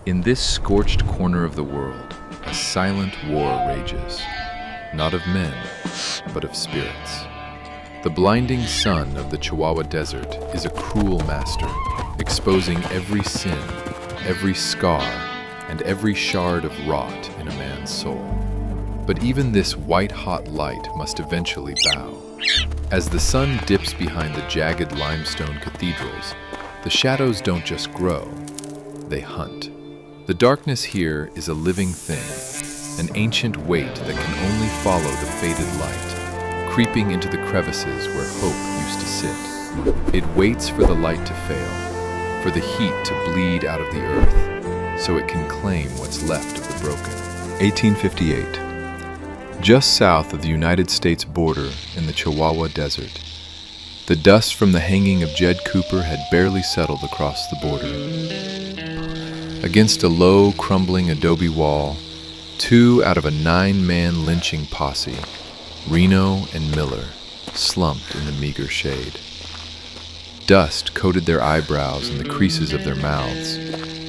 In this scorched corner of the world, a silent war rages, not of men, but of spirits. The blinding sun of the Chihuahua Desert is a cruel master, exposing every sin, every scar, and every shard of rot in a man's soul. But even this white-hot light must eventually bow. As the sun dips behind the jagged limestone cathedrals, the shadows don't just grow, they hunt. The darkness here is a living thing, an ancient weight that can only follow the faded light, creeping into the crevices where hope used to sit. It waits for the light to fail, for the heat to bleed out of the earth, so it can claim what's left of the broken. 1858. Just south of the United States border in the Chihuahua Desert, the dust from the hanging of Jed Cooper had barely settled across the border. Against a low, crumbling adobe wall, 2 out of a 9-man lynching posse, Reno and Miller, slumped in the meager shade. Dust coated their eyebrows and the creases of their mouths,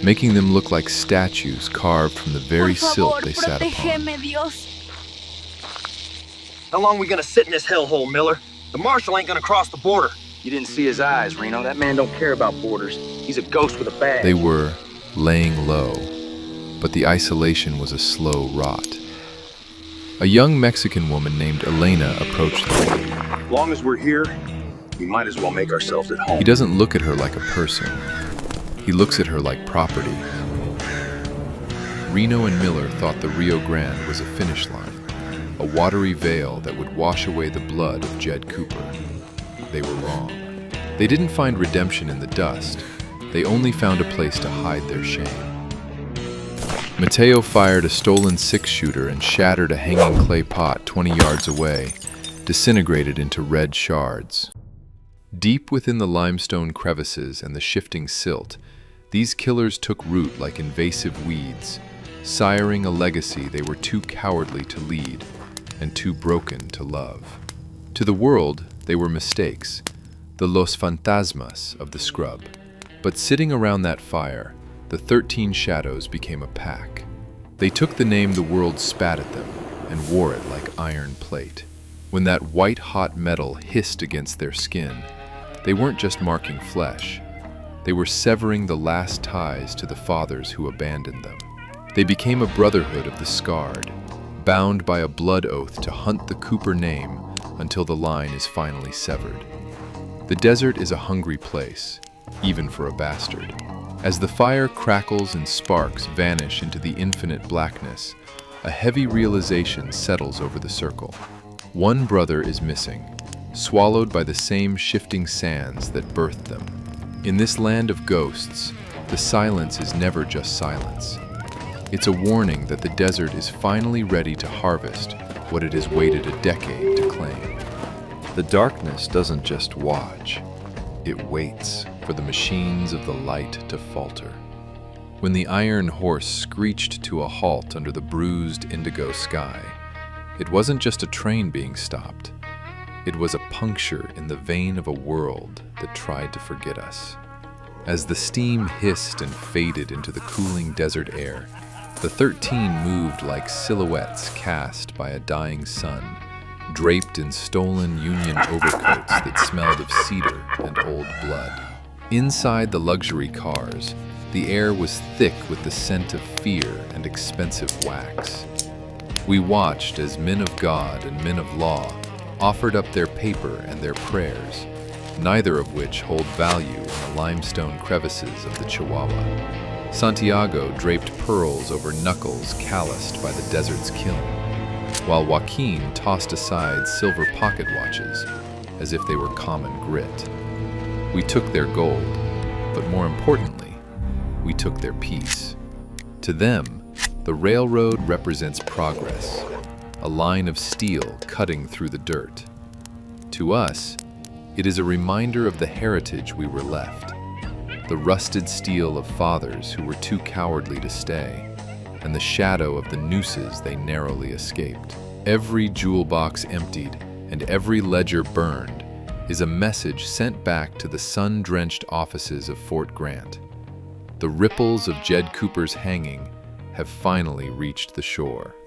making them look like statues carved from the very silt they sat upon. How long are we gonna sit in this hellhole, Miller? The marshal ain't gonna cross the border. You didn't see his eyes, Reno. That man don't care about borders. He's a ghost with a badge. They were laying low, but the isolation was a slow rot. A young Mexican woman named Elena approached them. As long as we're here, we might as well make ourselves at home. He doesn't look at her like a person. He looks at her like property. Reno and Miller thought the Rio Grande was a finish line, a watery veil that would wash away the blood of Jed Cooper. They were wrong. They didn't find redemption in the dust. They only found a place to hide their shame. Mateo fired a stolen 6-shooter and shattered a hanging clay pot 20 yards away, disintegrated into red shards. Deep within the limestone crevices and the shifting silt, these killers took root like invasive weeds, siring a legacy they were too cowardly to lead and too broken to love. To the world, they were mistakes, the Los Fantasmas of the scrub. But sitting around that fire, the 13 shadows became a pack. They took the name the world spat at them and wore it like iron plate. When that white-hot metal hissed against their skin, they weren't just marking flesh. They were severing the last ties to the fathers who abandoned them. They became a brotherhood of the scarred, bound by a blood oath to hunt the Cooper name until the line is finally severed. The desert is a hungry place, even for a bastard. As the fire crackles and sparks vanish into the infinite blackness, a heavy realization settles over the circle. One brother is missing, swallowed by the same shifting sands that birthed them. In this land of ghosts, the silence is never just silence. It's a warning that the desert is finally ready to harvest what it has waited a decade to claim. The darkness doesn't just watch, it waits for the machines of the light to falter. When the iron horse screeched to a halt under the bruised indigo sky, it wasn't just a train being stopped. It was a puncture in the vein of a world that tried to forget us. As the steam hissed and faded into the cooling desert air, the 13 moved like silhouettes cast by a dying sun, draped in stolen Union overcoats that smelled of cedar and old blood. Inside the luxury cars, the air was thick with the scent of fear and expensive wax. We watched as men of God and men of law offered up their paper and their prayers, neither of which hold value in the limestone crevices of the Chihuahua. Santiago draped pearls over knuckles calloused by the desert's kiln, while Joaquin tossed aside silver pocket watches as if they were common grit. We took their gold, but more importantly, we took their peace. To them, the railroad represents progress, a line of steel cutting through the dirt. To us, it is a reminder of the heritage we were left, the rusted steel of fathers who were too cowardly to stay, and the shadow of the nooses they narrowly escaped. Every jewel box emptied and every ledger burned is a message sent back to the sun-drenched offices of Fort Grant. The ripples of Jed Cooper's hanging have finally reached the shore.